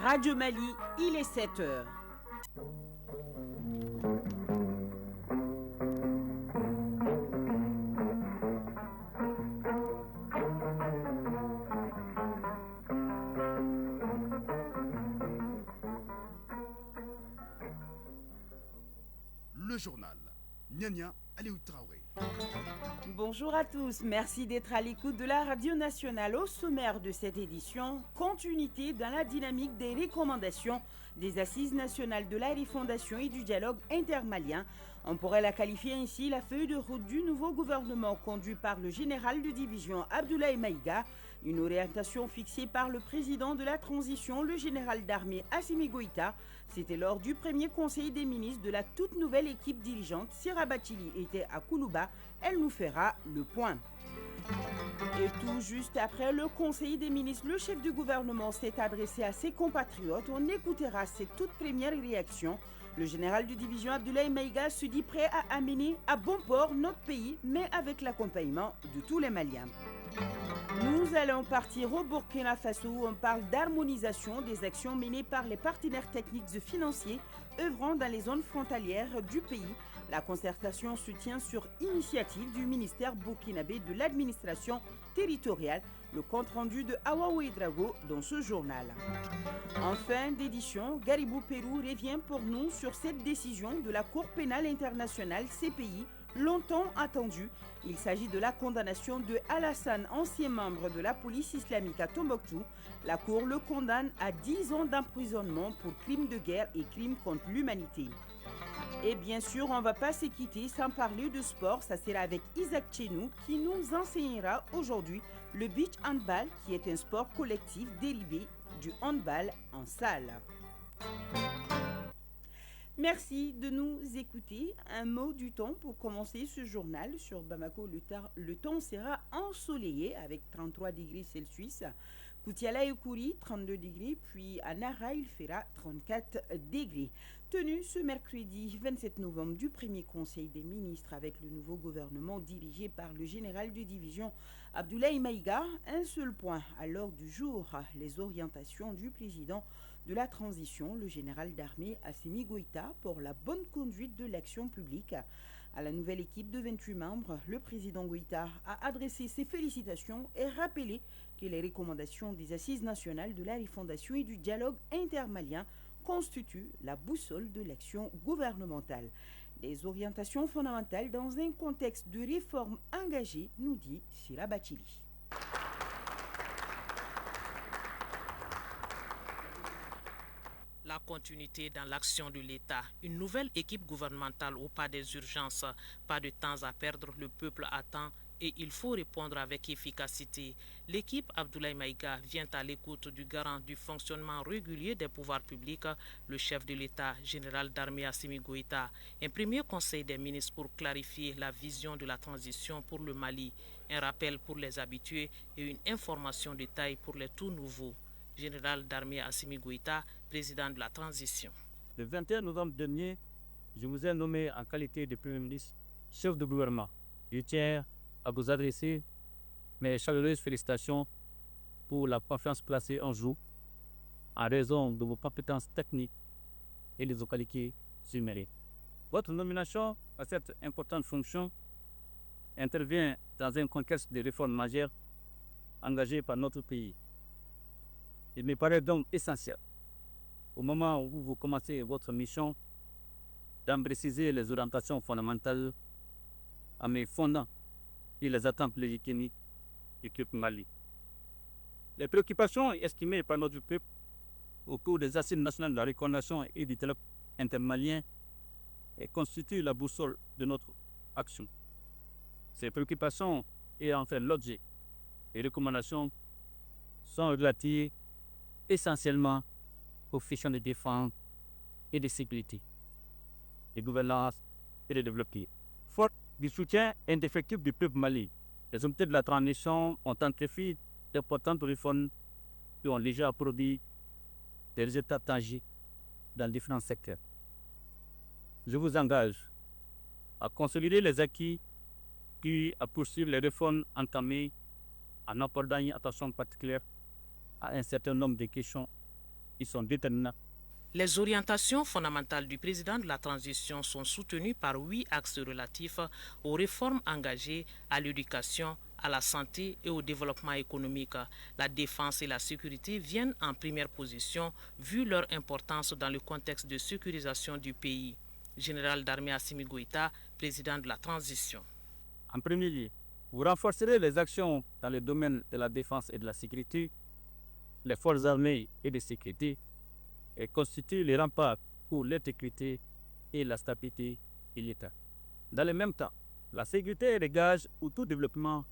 Radio Mali, il est 7 heures. Le journal. Nya Aliou Traoré. Bonjour à tous, merci d'être à l'écoute de la Radio Nationale. Au sommaire de cette édition, continuité dans la dynamique des recommandations des Assises nationales de la refondation et du dialogue intermalien. On pourrait la qualifier ainsi la feuille de route du nouveau gouvernement conduit par le général de division Abdoulaye Maïga, une orientation fixée par le président de la transition, le général d'armée Assimi Goïta. C'était lors du premier conseil des ministres de la toute nouvelle équipe dirigeante. Sira Bachili était à Koulouba, elle nous fera le point. Et tout juste après le conseil des ministres, le chef du gouvernement s'est adressé à ses compatriotes. On écoutera ses toutes premières réactions. Le général de division Abdoulaye Maïga se dit prêt à amener à bon port notre pays, mais avec l'accompagnement de tous les Maliens. Nous allons partir au Burkina Faso où on parle d'harmonisation des actions menées par les partenaires techniques et financiers œuvrant dans les zones frontalières du pays. La concertation se tient sur initiative du ministère burkinabé de l'administration territoriale. Le compte-rendu de Awa Ouedraogo dans ce journal. En fin d'édition, Garibou Pérou revient pour nous sur cette décision de la Cour pénale internationale CPI, longtemps attendue. Il s'agit de la condamnation de Alassane, ancien membre de la police islamique à Tombouctou. La Cour le condamne à 10 ans d'emprisonnement pour crimes de guerre et crimes contre l'humanité. Et bien sûr, on ne va pas se quitter sans parler de sport. Ça sera avec Isaac Chenou qui nous enseignera aujourd'hui le beach handball qui est un sport collectif dérivé du handball en salle. Merci de nous écouter. Un mot du temps pour commencer ce journal. Sur Bamako, le temps sera ensoleillé avec 33 degrés Celsius. Koutiala et Kouri, 32 degrés. Puis à Nara, il fera 34 degrés. Tenu ce mercredi 27 novembre du premier conseil des ministres avec le nouveau gouvernement dirigé par le général de division Abdoulaye Maïga. Un seul point à l'ordre du jour, les orientations du président de la transition, le général d'armée Assimi Goïta, pour la bonne conduite de l'action publique. À la nouvelle équipe de 28 membres, le président Goïta a adressé ses félicitations et rappelé que les recommandations des Assises nationales de la refondation et du dialogue intermalien constituent la boussole de l'action gouvernementale. Des orientations fondamentales dans un contexte de réforme engagée, nous dit Sira Bachili. La continuité dans l'action de l'État, une nouvelle équipe gouvernementale au pas des urgences, pas de temps à perdre, le peuple attend et il faut répondre avec efficacité. L'équipe Abdoulaye Maïga vient à l'écoute du garant du fonctionnement régulier des pouvoirs publics, le chef de l'État, général d'armée Assimi Goïta. Un premier conseil des ministres pour clarifier la vision de la transition pour le Mali, un rappel pour les habitués et une information de taille pour les tout nouveaux. Général d'armée Assimi Goïta, président de la transition. Le 21 novembre dernier, je vous ai nommé en qualité de Premier ministre, chef de gouvernement. Je tiens à vous adresser mes chaleureuses félicitations pour la confiance placée en vous en raison de vos compétences techniques et de vos qualités humaines. Votre nomination à cette importante fonction intervient dans un contexte de réformes majeures engagées par notre pays. Il me paraît donc essentiel, au moment où vous commencez votre mission, d'en préciser les orientations fondamentales en me fondant sur les attentes légitimes du peuple Mali. Les préoccupations estimées par notre peuple au cours des assises nationales de la reconnaissance et du dialogue intermalien constituent la boussole de notre action. Ces préoccupations et enfin l'objet et recommandations sont relatives essentiellement aux questions de défense et de sécurité, de gouvernance et de développement. Fort du soutien indéfectible du peuple Mali, les autorités de la transition ont entrepris d'importantes réformes qui ont déjà produit des résultats tangibles dans différents secteurs. Je vous engage à consolider les acquis puis à poursuivre les réformes entamées en apportant une attention particulière à un certain nombre de questions Ils sont déterminants. Les orientations fondamentales du président de la transition sont soutenues par 8 axes relatifs aux réformes engagées, à l'éducation, à la santé et au développement économique. La défense et la sécurité viennent en première position vu leur importance dans le contexte de sécurisation du pays. Général d'armée Assimi Goïta, président de la transition. En premier lieu, vous renforcerez les actions dans le domaine de la défense et de la sécurité, les forces armées et de sécurité, et constituent les remparts pour l'intégrité et la stabilité de l'État. Dans le même temps, la sécurité est le gage pour tout développement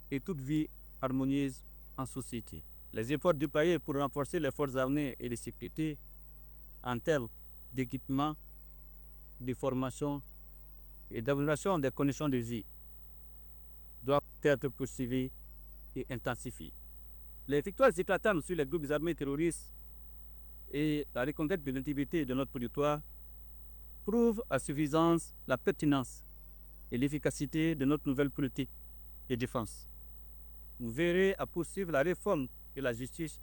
et toute vie harmonieuse en société. Les efforts déployés pour renforcer les forces armées et de sécurité en termes d'équipement, de formation et d'amélioration des conditions de vie doivent être poursuivis et intensifiés. Les victoires éclatantes sur les groupes armés terroristes et la reconquête de l'intégrité de notre territoire prouvent à suffisance la pertinence et l'efficacité de notre nouvelle politique de défense. Vous verrez à poursuivre la réforme de la justice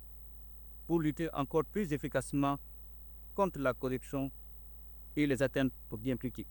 pour lutter encore plus efficacement contre la corruption et les atteintes aux biens publics.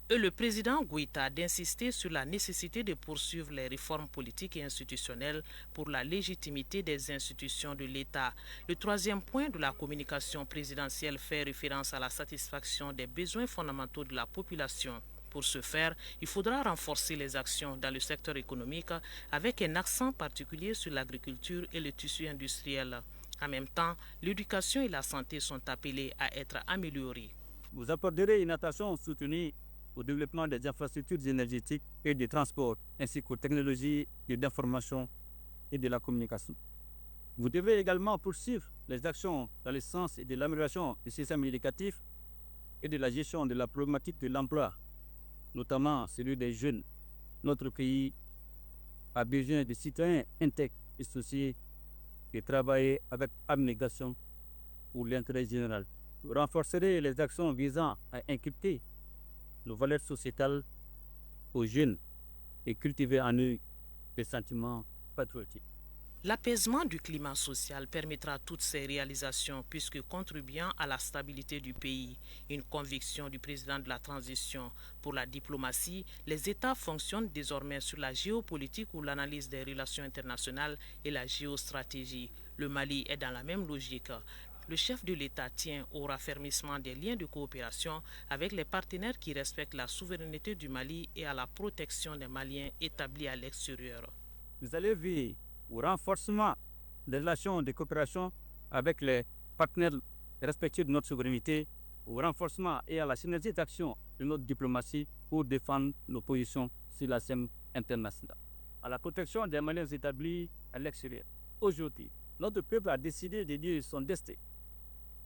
Et le président Goïta d'insister sur la nécessité de poursuivre les réformes politiques et institutionnelles pour la légitimité des institutions de l'État. Le troisième point de la communication présidentielle fait référence à la satisfaction des besoins fondamentaux de la population. Pour ce faire, il faudra renforcer les actions dans le secteur économique avec un accent particulier sur l'agriculture et le tissu industriel. En même temps, l'éducation et la santé sont appelées à être améliorées. Vous apporterez une attention soutenue au développement des infrastructures énergétiques et des transports, ainsi qu'aux technologies de l'information et de la communication. Vous devez également poursuivre les actions dans le sens de l'amélioration du système éducatif et de la gestion de la problématique de l'emploi, notamment celui des jeunes. Notre pays a besoin de citoyens intègres et sociaux qui travaillent avec abnégation pour l'intérêt général. Vous renforcerez les actions visant à inculquer nos valeurs sociétales aux jeunes et cultiver en eux des sentiments patriotiques. L'apaisement du climat social permettra toutes ces réalisations puisque contribuant à la stabilité du pays, une conviction du président de la transition. Pour la diplomatie, les États fonctionnent désormais sur la géopolitique ou l'analyse des relations internationales et la géostratégie. Le Mali est dans la même logique. Le chef de l'État tient au raffermissement des liens de coopération avec les partenaires qui respectent la souveraineté du Mali et à la protection des Maliens établis à l'extérieur. Vous allez veiller au renforcement des relations de coopération avec les partenaires respectueux de notre souveraineté, au renforcement et à la synergie d'action de notre diplomatie pour défendre nos positions sur la scène internationale, à la protection des Maliens établis à l'extérieur. Aujourd'hui, notre peuple a décidé de lier son destin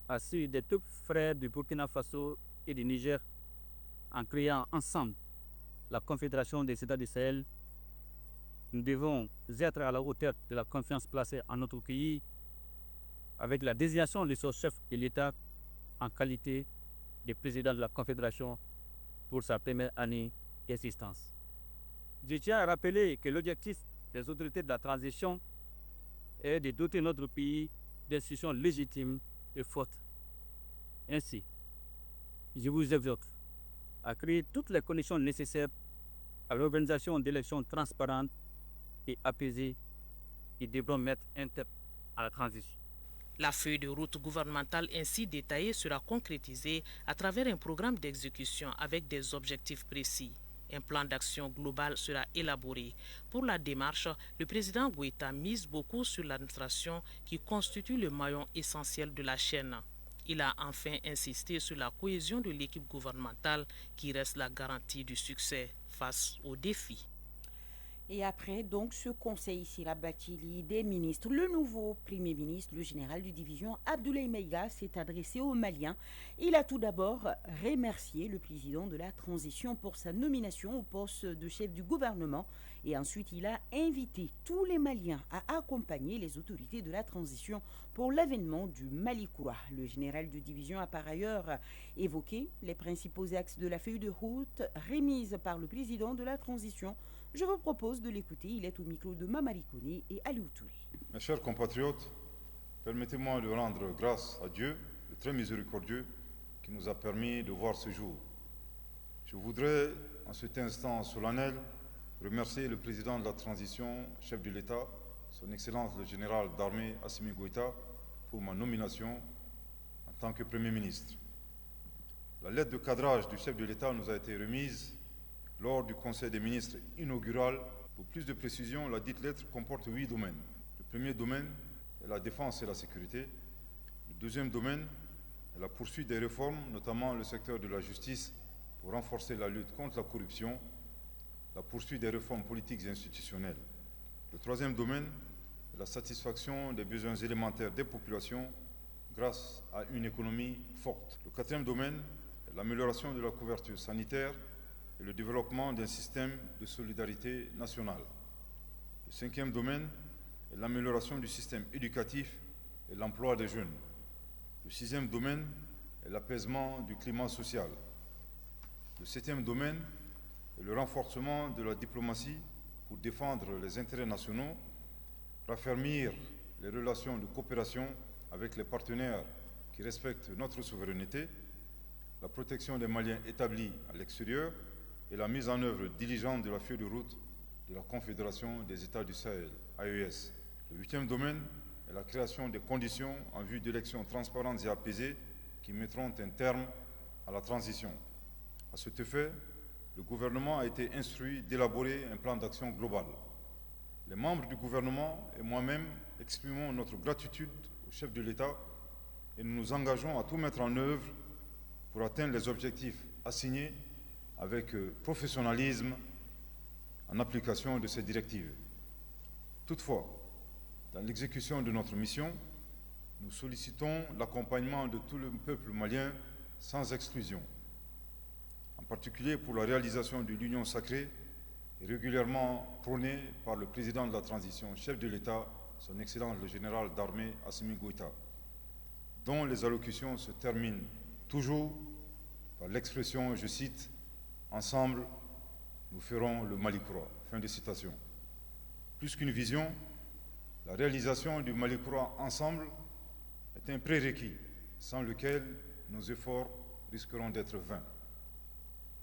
à celui des deux frères du Burkina Faso et du Niger en créant ensemble la Confédération des États du Sahel. Nous devons être à la hauteur de la confiance placée en notre pays avec la désignation de son chef de l'État en qualité de président de la Confédération pour sa première année d'existence. Je tiens à rappeler que l'objectif des autorités de la transition est de doter notre pays d'institutions légitimes et fortes. Ainsi, je vous exhorte à créer toutes les conditions nécessaires à l'organisation d'élections transparentes et apaisées qui devront mettre un terme à la transition. La feuille de route gouvernementale ainsi détaillée sera concrétisée à travers un programme d'exécution avec des objectifs précis. Un plan d'action global sera élaboré. Pour la démarche, le président Goïta mise beaucoup sur l'administration qui constitue le maillon essentiel de la chaîne. Il a enfin insisté sur la cohésion de l'équipe gouvernementale qui reste la garantie du succès face aux défis. Et après donc ce conseil Sira Bachili des ministres, le nouveau Premier ministre, le général de division Abdoulaye Maïga s'est adressé aux Maliens. Il a tout d'abord remercié le président de la transition pour sa nomination au poste de chef du gouvernement et ensuite il a invité tous les Maliens à accompagner les autorités de la transition pour l'avènement du Malikoura. Le général de division a par ailleurs évoqué les principaux axes de la feuille de route remise par le président de la transition. Je vous propose de l'écouter, il est au micro de Mamari Koné et Aliou Touré. Mes chers compatriotes, permettez-moi de rendre grâce à Dieu, le très miséricordieux, qui nous a permis de voir ce jour. Je voudrais, en cet instant solennel, remercier le président de la transition, chef de l'État, son Excellence le général d'armée Assimi Goïta, pour ma nomination en tant que Premier ministre. La lettre de cadrage du chef de l'État nous a été remise lors du Conseil des ministres inaugural. Pour plus de précision, la dite lettre comporte 8 domaines. Le premier domaine est la défense et la sécurité. Le deuxième domaine est la poursuite des réformes, notamment le secteur de la justice, pour renforcer la lutte contre la corruption, la poursuite des réformes politiques et institutionnelles. Le troisième domaine est la satisfaction des besoins élémentaires des populations grâce à une économie forte. Le quatrième domaine est l'amélioration de la couverture sanitaire et le développement d'un système de solidarité nationale. Le cinquième domaine est l'amélioration du système éducatif et l'emploi des jeunes. Le sixième domaine est l'apaisement du climat social. Le septième domaine est le renforcement de la diplomatie pour défendre les intérêts nationaux, raffermir les relations de coopération avec les partenaires qui respectent notre souveraineté, la protection des Maliens établis à l'extérieur et la mise en œuvre diligente de la feuille de route de la Confédération des États du Sahel, AES. Le huitième domaine est la création des conditions en vue d'élections transparentes et apaisées qui mettront un terme à la transition. À cet effet, le gouvernement a été instruit d'élaborer un plan d'action global. Les membres du gouvernement et moi-même exprimons notre gratitude au chef de l'État et nous nous engageons à tout mettre en œuvre pour atteindre les objectifs assignés avec professionnalisme en application de ces directives. Toutefois, dans l'exécution de notre mission, nous sollicitons l'accompagnement de tout le peuple malien sans exclusion, en particulier pour la réalisation de l'union sacrée régulièrement prônée par le président de la transition, chef de l'État, son Excellence le général d'armée Assimi Goïta, dont les allocutions se terminent toujours par l'expression, je cite, « Ensemble, nous ferons le Mali croix ». Fin de citation. Plus qu'une vision, la réalisation du Mali croix ensemble est un prérequis sans lequel nos efforts risqueront d'être vains.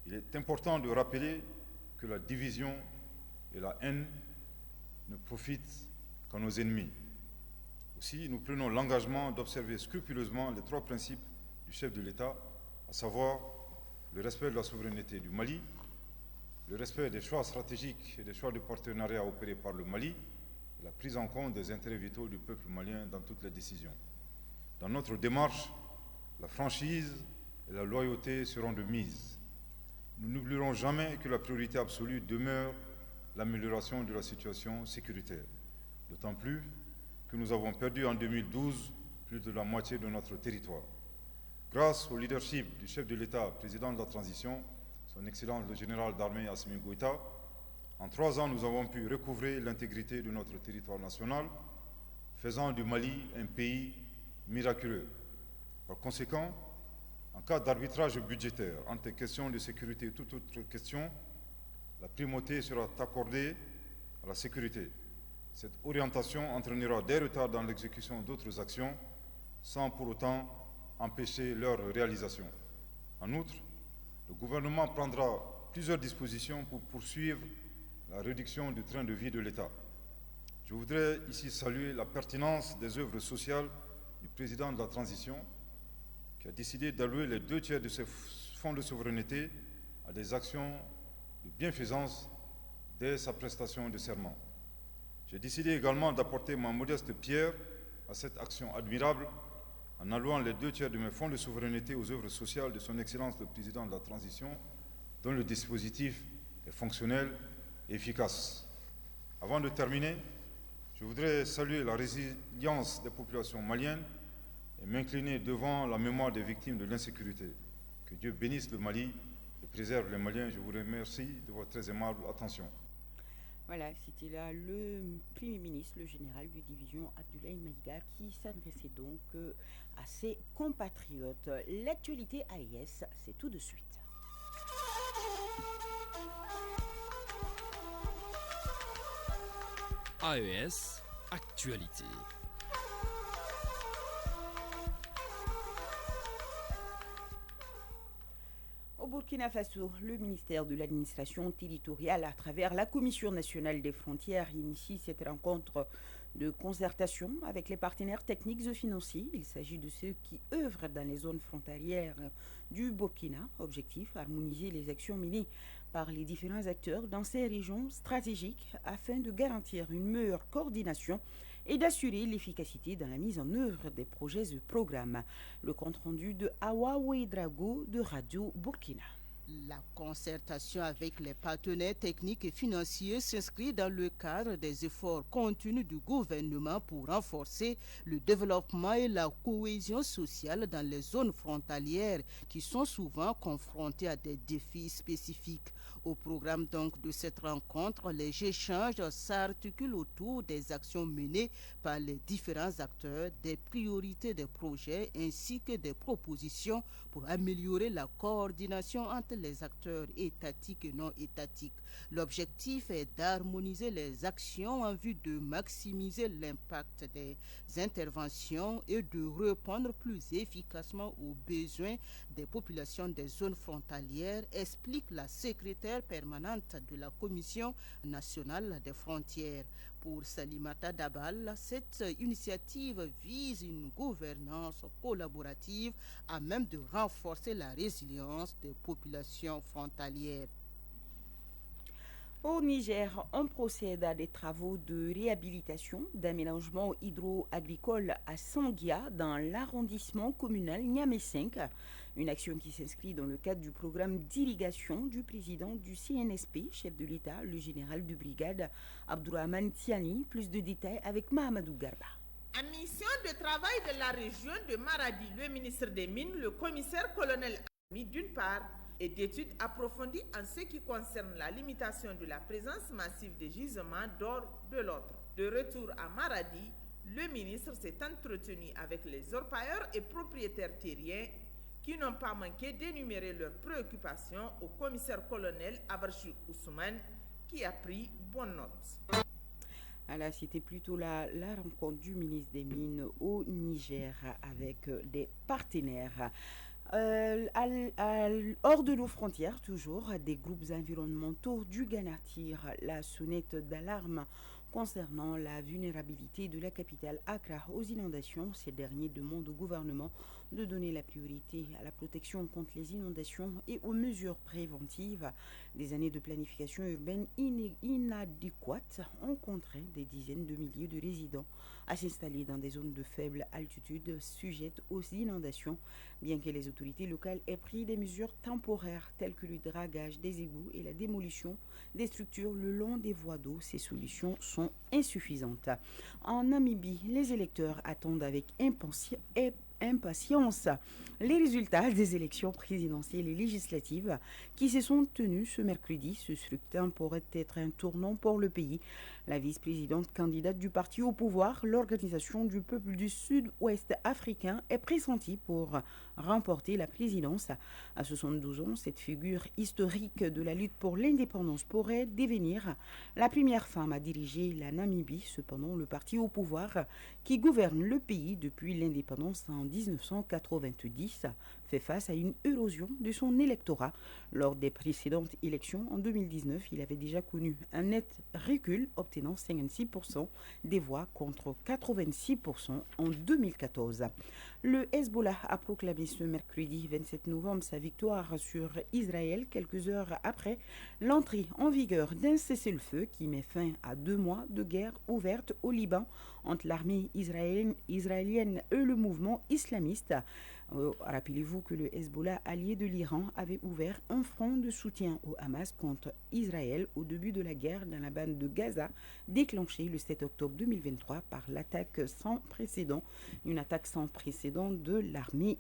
Il est important de rappeler que la division et la haine ne profitent qu'à nos ennemis. Aussi, nous prenons l'engagement d'observer scrupuleusement les 3 principes du chef de l'État, à savoir le respect de la souveraineté du Mali, le respect des choix stratégiques et des choix de partenariat opérés par le Mali et la prise en compte des intérêts vitaux du peuple malien dans toutes les décisions. Dans notre démarche, la franchise et la loyauté seront de mise. Nous n'oublierons jamais que la priorité absolue demeure l'amélioration de la situation sécuritaire. D'autant plus que nous avons perdu en 2012 plus de la moitié de notre territoire. Grâce au leadership du chef de l'État, président de la transition, son Excellence le général d'armée Assimi Goïta, en 3 ans, nous avons pu recouvrer l'intégrité de notre territoire national, faisant du Mali un pays miraculeux. Par conséquent, en cas d'arbitrage budgétaire entre questions de sécurité et toute autre question, la primauté sera accordée à la sécurité. Cette orientation entraînera des retards dans l'exécution d'autres actions, sans pour autant empêcher leur réalisation. En outre, le gouvernement prendra plusieurs dispositions pour poursuivre la réduction du train de vie de l'État. Je voudrais ici saluer la pertinence des œuvres sociales du président de la transition, qui a décidé d'allouer les 2 tiers de ses fonds de souveraineté à des actions de bienfaisance dès sa prestation de serment. J'ai décidé également d'apporter ma modeste pierre à cette action admirable en allouant les 2 tiers de mes fonds de souveraineté aux œuvres sociales de son Excellence le Président de la Transition, dont le dispositif est fonctionnel et efficace. Avant de terminer, je voudrais saluer la résilience des populations maliennes et m'incliner devant la mémoire des victimes de l'insécurité. Que Dieu bénisse le Mali et préserve les Maliens. Je vous remercie de votre très aimable attention. Voilà, c'était là le Premier ministre, le général de division Abdoulaye Maïga, qui s'adressait donc à ses compatriotes. L'actualité AES, c'est tout de suite. AES, actualité. Burkina Faso, le ministère de l'administration territoriale, à travers la Commission nationale des frontières, initie cette rencontre de concertation avec les partenaires techniques et financiers. Il s'agit de ceux qui œuvrent dans les zones frontalières du Burkina. Objectif, harmoniser les actions menées par les différents acteurs dans ces régions stratégiques afin de garantir une meilleure coordination et d'assurer l'efficacité dans la mise en œuvre des projets et programmes. Le compte-rendu de Awa Ouedrago de Radio Burkina. La concertation avec les partenaires techniques et financiers s'inscrit dans le cadre des efforts continus du gouvernement pour renforcer le développement et la cohésion sociale dans les zones frontalières qui sont souvent confrontées à des défis spécifiques. Au programme donc de cette rencontre, les échanges s'articulent autour des actions menées par les différents acteurs, des priorités des projets ainsi que des propositions pour améliorer la coordination entre les acteurs étatiques et non étatiques. L'objectif est d'harmoniser les actions en vue de maximiser l'impact des interventions et de répondre plus efficacement aux besoins des populations des zones frontalières, explique la secrétaire permanente de la Commission nationale des frontières. Pour Salimata Dabal, cette initiative vise une gouvernance collaborative à même de renforcer la résilience des populations frontalières. Au Niger, on procède à des travaux de réhabilitation d'aménagement hydro-agricole à Sanguia dans l'arrondissement communal Niamey 5. Une action qui s'inscrit dans le cadre du programme d'irrigation du président du CNSP, chef de l'État, le général de brigade Abdourahmane Tiani. Plus de détails avec Mahamadou Garba. En mission de travail de la région de Maradi, le ministre des Mines, le commissaire-colonel Ami d'une part, et d'études approfondies en ce qui concerne la limitation de la présence massive des gisements d'or de l'autre. De retour à Maradi, le ministre s'est entretenu avec les orpailleurs et propriétaires terriens qui n'ont pas manqué d'énumérer leurs préoccupations au commissaire-colonel Abarchi Ousmane qui a pris bonne note. Alors, c'était plutôt la rencontre du ministre des Mines au Niger avec des partenaires. Hors de nos frontières, toujours, des groupes environnementaux du Ghana tirent la sonnette d'alarme concernant la vulnérabilité de la capitale Accra aux inondations. Ces derniers demandent au gouvernement de donner la priorité à la protection contre les inondations et aux mesures préventives. Des années de planification urbaine inadéquates ont contraint des dizaines de milliers de résidents à s'installer dans des zones de faible altitude sujettes aux inondations, bien que les autorités locales aient pris des mesures temporaires telles que le dragage des égouts et la démolition des structures le long des voies d'eau. Ces solutions sont insuffisantes. En Namibie, les électeurs attendent avec impatience les résultats des élections présidentielles et législatives qui se sont tenues ce mercredi. Ce scrutin pourrait être un tournant pour le pays. La vice-présidente candidate du parti au pouvoir, l'Organisation du peuple du Sud-Ouest africain, est pressentie pour remporter la présidence. À 72 ans, cette figure historique de la lutte pour l'indépendance pourrait devenir la première femme à diriger la Namibie. Cependant, le parti au pouvoir, qui gouverne le pays depuis l'indépendance en 1990, fait face à une érosion de son électorat. Lors des précédentes élections en 2019, il avait déjà connu un net recul, obtenant 56% des voix contre 86% en 2014. Le Hezbollah a proclamé ce mercredi 27 novembre sa victoire sur Israël quelques heures après l'entrée en vigueur d'un cessez-le-feu qui met fin à 2 mois de guerre ouverte au Liban entre l'armée israélienne et le mouvement islamiste. Rappelez-vous que le Hezbollah, allié de l'Iran, avait ouvert un front de soutien au Hamas contre Israël au début de la guerre dans la bande de Gaza, déclenchée le 7 octobre 2023 par l'attaque sans précédent, une attaque sans précédent de l'armée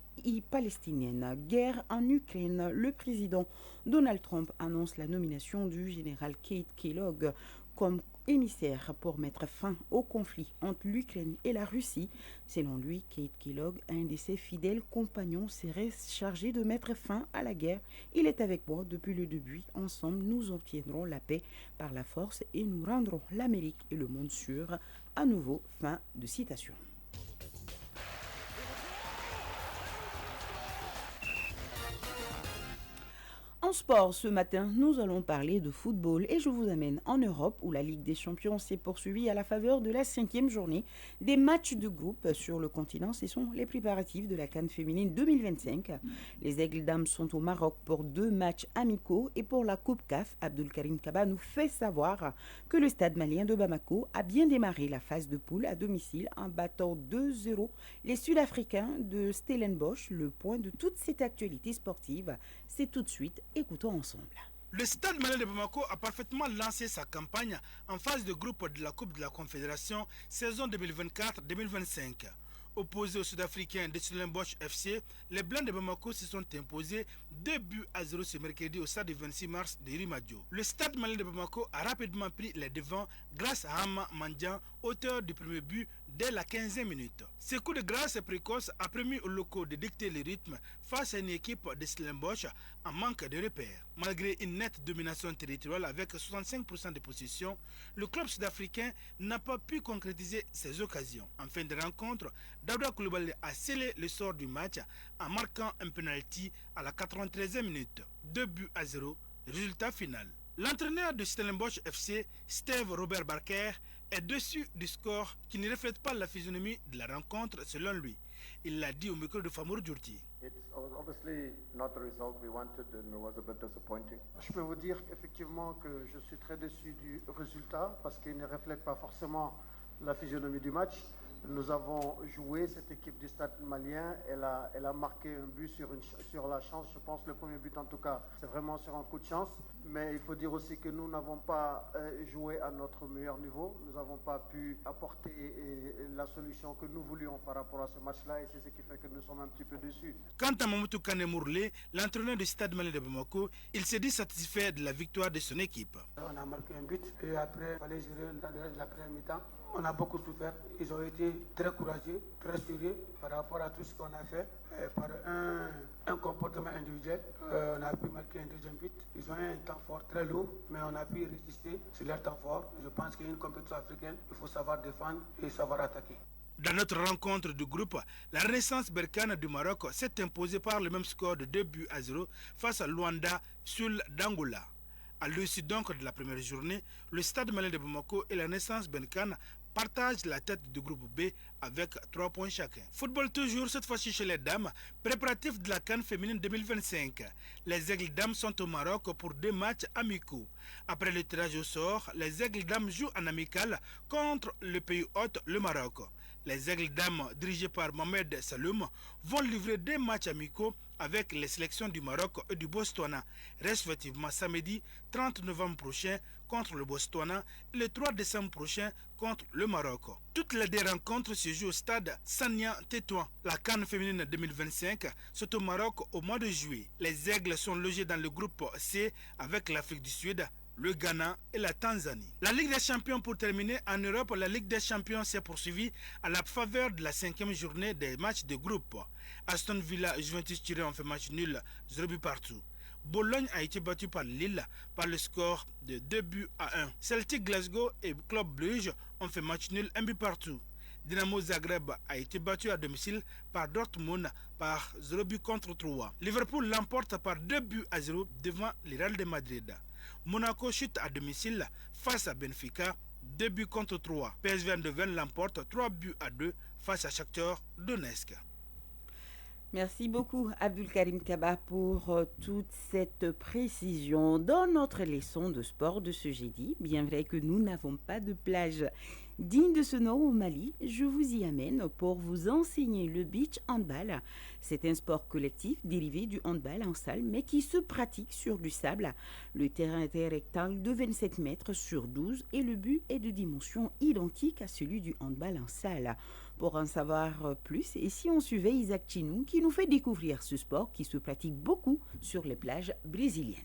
palestinienne. Guerre en Ukraine, le président Donald Trump annonce la nomination du général Keith Kellogg comme émissaire pour mettre fin au conflit entre l'Ukraine et la Russie. Selon lui, Keith Kellogg, un de ses fidèles compagnons, serait chargé de mettre fin à la guerre. Il est avec moi depuis le début. Ensemble, nous obtiendrons la paix par la force et nous rendrons l'Amérique et le monde sûr. À nouveau, fin de citation. En sport, ce matin, nous allons parler de football et je vous amène en Europe où la Ligue des Champions s'est poursuivie à la faveur de la 5e journée des matchs de groupe sur le continent. Ce sont les préparatifs de la CAN féminine 2025. Les Aigles Dames sont au Maroc pour 2 matchs amicaux et pour la Coupe CAF, Abdulkarim Kaba nous fait savoir que le stade malien de Bamako a bien démarré la phase de poule à domicile en battant 2-0 les Sud-Africains de Stellenbosch. Le point de toute cette actualité sportive, c'est tout de suite. Écoutons ensemble. Le Stade malien de Bamako a parfaitement lancé sa campagne en phase de groupe de la Coupe de la Confédération saison 2024-2025. Opposés aux Sud-Africains de Stellenbosch FC, les Blancs de Bamako se sont imposés 2-0 ce mercredi au stade du 26 mars de Rimadio. Le Stade malien de Bamako a rapidement pris les devants grâce à Hama Mandian, auteur du premier but dès la 15e minute. Ce coup de grâce précoce a permis aux locaux de dicter le rythme face à une équipe de Stellenbosch en manque de repères. Malgré une nette domination territoriale avec 65% de possession, le club sud-africain n'a pas pu concrétiser ses occasions. En fin de rencontre, Daouda Coulibaly a scellé le sort du match en marquant un penalty à la 93e minute. 2-0, résultat final. L'entraîneur de Stellenbosch FC, Steve Robert Barker, est déçu du score qui ne reflète pas la physionomie de la rencontre selon lui. Il l'a dit au micro de Famour Djourti. It's obviously not the result we wanted and it was a bit disappointing. Je peux vous dire effectivement que je suis très déçu du résultat parce qu'il ne reflète pas forcément la physionomie du match. Nous avons joué cette équipe du Stade malien, elle a marqué un but sur la chance, je pense le premier but en tout cas, c'est vraiment sur un coup de chance. Mais il faut dire aussi que nous n'avons pas joué à notre meilleur niveau, nous n'avons pas pu apporter la solution que nous voulions par rapport à ce match-là et c'est ce qui fait que nous sommes un petit peu déçus. Quant à Mamoudou Kane Mourlé, l'entraîneur du Stade malien de Bamako, il s'est dit satisfait de la victoire de son équipe. On a marqué un but et après il fallait gérer le reste de la première mi-temps. On a beaucoup souffert, ils ont été très courageux, très sérieux par rapport à tout ce qu'on a fait. Par un comportement individuel, on a pu marquer un deuxième but. Ils ont un temps fort très lourd, mais on a pu résister sur leur temps fort. Je pense qu'il y a une compétition africaine, il faut savoir défendre et savoir attaquer. Dans notre rencontre du groupe, la Renaissance Berkane du Maroc s'est imposée par le même score de 2-0 face à Luanda Sul d'Angola. À l'issue donc de la première journée, le Stade malien de Bamako et la Renaissance Berkane partagent la tête du groupe B avec 3 points chacun. Football toujours, cette fois-ci chez les dames, préparatif de la CAN féminine 2025. Les Aigles Dames sont au Maroc pour 2 matchs amicaux. Après le tirage au sort, les Aigles Dames jouent en amical contre le pays hôte, le Maroc. Les Aigles Dames, dirigées par Mohamed Saloum, vont livrer 2 matchs amicaux avec les sélections du Maroc et du Botswana, respectivement samedi 30 novembre prochain contre le Botswana et le 3 décembre prochain contre le Maroc. Toutes les 2 rencontres se jouent au stade Sania Tétouan. La CAN féminine 2025 c'est au Maroc au mois de juillet. Les Aigles sont logés dans le groupe C avec l'Afrique du Sud, le Ghana et la Tanzanie. La Ligue des Champions pour terminer, en Europe, la Ligue des Champions s'est poursuivie à la faveur de la 5e journée des matchs de groupe. Aston Villa et Juventus Turin ont fait match nul, 0 but partout. Bologne a été battu par Lille par le score de 2-1. Celtic Glasgow et Club Brugge ont fait match nul, 1 but partout. Dynamo Zagreb a été battu à domicile par Dortmund par 0 but contre 3. Liverpool l'emporte par 2-0 devant le Real de Madrid. Monaco chute à domicile face à Benfica, 2 buts contre 3. PSV Eindhoven l'emporte 3-2 face à Shakhtar Donetsk. Merci beaucoup Abdulkarim Kaba pour toute cette précision. Dans notre leçon de sport de ce jeudi, bien vrai que nous n'avons pas de plage digne de ce nom au Mali, je vous y amène pour vous enseigner le beach handball. C'est un sport collectif dérivé du handball en salle mais qui se pratique sur du sable. Le terrain est un rectangle de 27 mètres sur 12 et le but est de dimension identique à celui du handball en salle. Pour en savoir plus, et si on suivait Isaac Chinou qui nous fait découvrir ce sport qui se pratique beaucoup sur les plages brésiliennes.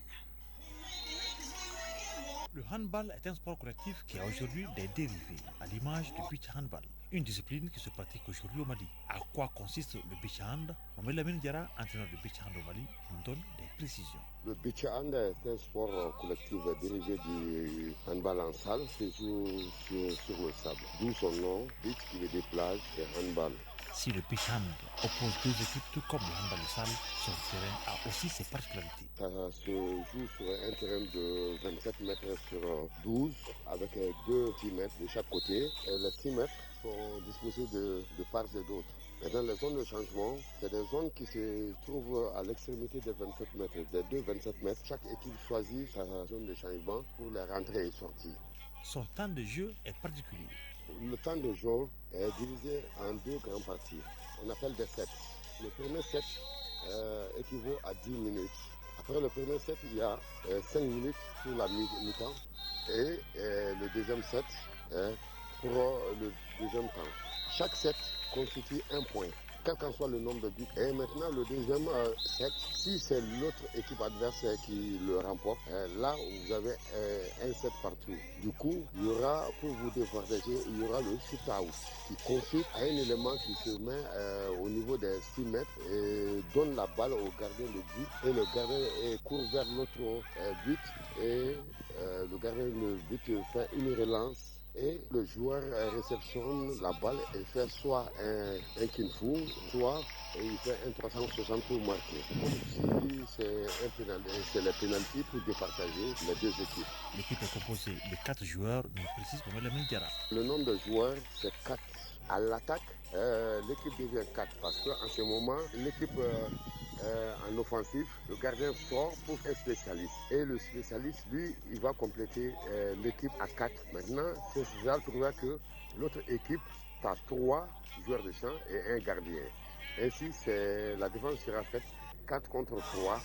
Le handball est un sport collectif qui a aujourd'hui des dérivés, à l'image du beach handball, une discipline qui se pratique aujourd'hui au Mali. À quoi consiste le beach hand? Mohamed Lamine Diarra, entraîneur du beach hand au Mali, nous donne des précisions. Le beach hand est un sport collectif dérivé du handball en salle, se joue sur le sable. D'où son nom, beach qui veut dire plage et handball Si le pitch hand oppose deux équipes, tout comme le handball salle, son terrain a aussi ses particularités. Ça se joue sur un terrain de 27 mètres sur 12 avec 10 mètres de chaque côté. Et les 6 mètres sont disposés de part et d'autre. Et dans les zones de changement, c'est des zones qui se trouvent à l'extrémité des 27 mètres. Des 27 mètres, chaque équipe choisit sa zone de changement pour les rentrées et sorties. Son temps de jeu est particulier. Le temps de jeu est divisé en deux grandes parties. On appelle des sets. Le premier set équivaut à 10 minutes. Après le premier set, il y a 5 minutes pour la mi-temps et le deuxième set pour le deuxième temps. Chaque set constitue un point, quel qu'en soit le nombre de buts. Et maintenant, le deuxième set, si c'est l'autre équipe adverse qui le remporte, là, vous avez un set partout. Du coup, il y aura, pour vous départager, il y aura le shoot-out qui consiste à un élément qui se met au niveau des 6 mètres et donne la balle au gardien de but. Et le gardien court vers l'autre but et le gardien de but fait une relance. Et le joueur réceptionne la balle et fait soit un kinfu, soit il fait un 360 pour marquer. Si c'est les pénaltys pour départager les deux équipes. L'équipe est composée de 4 joueurs, nous précise Mohamed Lamine. Le nombre de joueurs, c'est 4. À l'attaque, l'équipe devient 4 parce qu'en ce moment, l'équipe en offensif, le gardien sort pour un spécialiste. Et le spécialiste, lui, il va compléter l'équipe à 4. Maintenant, c'est ça trouver que l'autre équipe a 3 joueurs de champ et un gardien. Ainsi, la défense sera faite 4 contre 3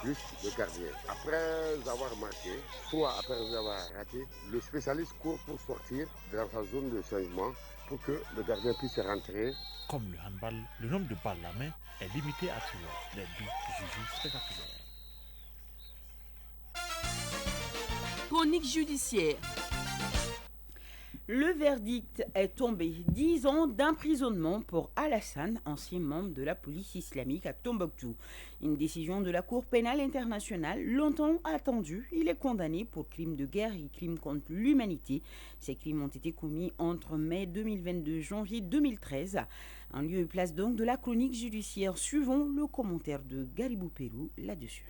plus le gardien. Après avoir marqué, soit après avoir raté, le spécialiste court pour sortir dans sa zone de changement pour que le gardien puisse rentrer. Comme le handball, le nombre de balles à la main est limité à 3. Les buts jugés spectaculaires. Chronique judiciaire. Le verdict est tombé. 10 ans d'emprisonnement pour Alassane, ancien membre de la police islamique à Tombouctou. Une décision de la Cour pénale internationale, longtemps attendue. Il est condamné pour crimes de guerre et crimes contre l'humanité. Ces crimes ont été commis entre mai 2022 et janvier 2013. En lieu et place donc de la chronique judiciaire, suivons le commentaire de Garibou Pérou là-dessus.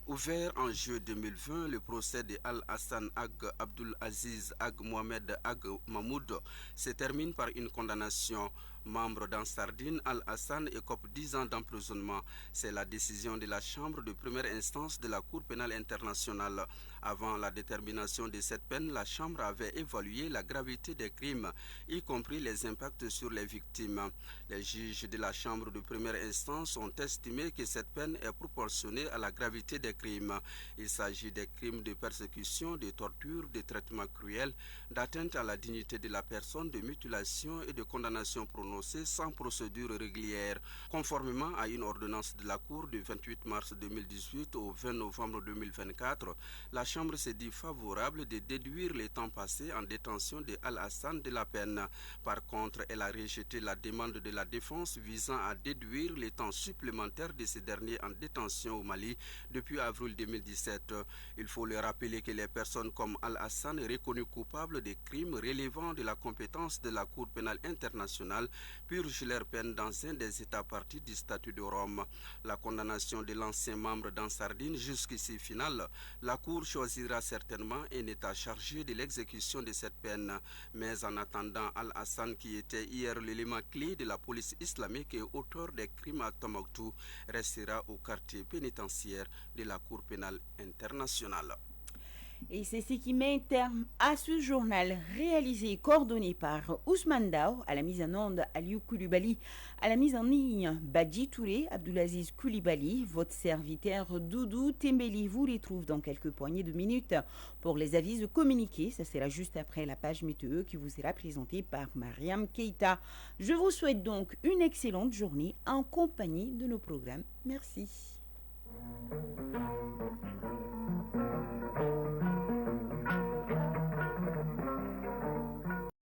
Ouvert en juillet 2020, le procès de Al-Hassan Ag Abdul Aziz Ag Mohamed Ag Mahmoud se termine par une condamnation. Membre d'Ansardine, Al-Hassan écope 10 ans d'emprisonnement. C'est la décision de la Chambre de première instance de la Cour pénale internationale. Avant la détermination de cette peine, la Chambre avait évalué la gravité des crimes, y compris les impacts sur les victimes. Les juges de la Chambre de première instance ont estimé que cette peine est proportionnée à la gravité des crimes. Il s'agit des crimes de persécution, de torture, de traitement cruel, d'atteinte à la dignité de la personne, de mutilation et de condamnation prononcée sans procédure régulière. Conformément à une ordonnance de la Cour du 28 mars 2018 au 20 novembre 2024, la Chambre s'est dit favorable de déduire les temps passés en détention de Al-Hassan de la peine. Par contre, elle a rejeté la demande de la défense visant à déduire les temps supplémentaires de ces derniers en détention au Mali depuis avril 2017. Il faut le rappeler que les personnes comme Al-Hassan reconnues coupables des crimes relevant de la compétence de la Cour pénale internationale purgent leur peine dans un des États parties du statut de Rome. La condamnation de l'ancien membre d'Ansardine jusqu'ici finale, la Cour choisira certainement un État chargé de l'exécution de cette peine. Mais en attendant, Al-Hassan, qui était hier l'élément clé de la police islamique et auteur des crimes à Tombouctou, restera au quartier pénitentiaire de la Cour pénale internationale. Et c'est ce qui met terme à ce journal réalisé et coordonné par Ousmane Dao, à la mise en onde Aliou Koulibaly, à la mise en ligne Badji Touré, Abdulaziz Koulibaly, votre serviteur Doudou Tembeli vous retrouve dans quelques poignées de minutes pour les avis communiqués. Ça sera juste après la page météo qui vous sera présentée par Mariam Keita. Je vous souhaite donc une excellente journée en compagnie de nos programmes. Merci.